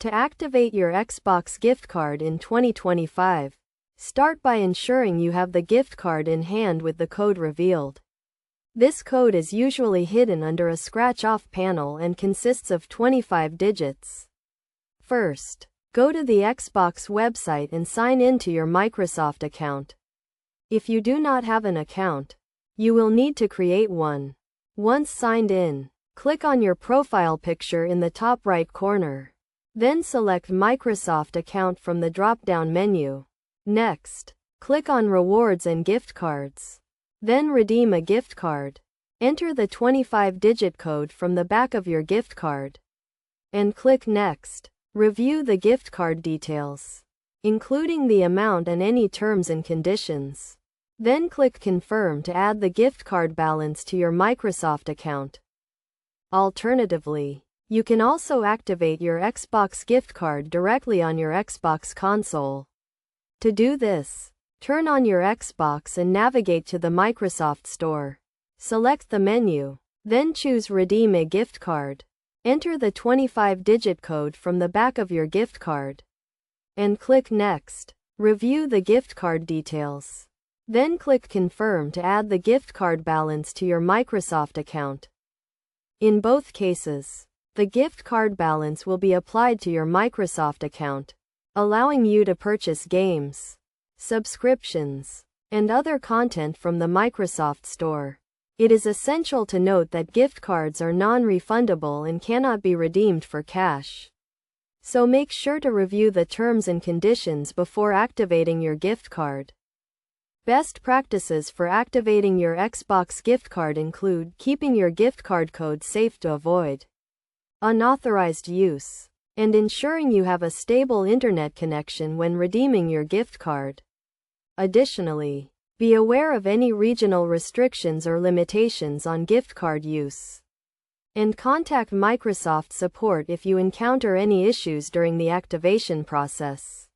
To activate your Xbox gift card in 2025, start by ensuring you have the gift card in hand with the code revealed. This code is usually hidden under a scratch-off panel and consists of 25 digits. First, go to the Xbox website and sign in to your Microsoft account. If you do not have an account, you will need to create one. Once signed in, click on your profile picture in the top right corner. Then select Microsoft account from the drop-down menu. Next, click on Rewards and Gift Cards. Then redeem a gift card. Enter the 25-digit code from the back of your gift card. And click Next. Review the gift card details, including the amount and any terms and conditions. Then click Confirm to add the gift card balance to your Microsoft account. Alternatively, you can also activate your Xbox gift card directly on your Xbox console. To do this, turn on your Xbox and navigate to the Microsoft Store. Select the menu, then choose Redeem a gift card. Enter the 25-digit code from the back of your gift card. And click Next. Review the gift card details. Then click Confirm to add the gift card balance to your Microsoft account. In both cases, the gift card balance will be applied to your Microsoft account, allowing you to purchase games, subscriptions, and other content from the Microsoft Store. It is essential to note that gift cards are non-refundable and cannot be redeemed for cash. So make sure to review the terms and conditions before activating your gift card. Best practices for activating your Xbox gift card include keeping your gift card code safe to avoid unauthorized use, and ensuring you have a stable internet connection when redeeming your gift card. Additionally, be aware of any regional restrictions or limitations on gift card use. And contact Microsoft support if you encounter any issues during the activation process.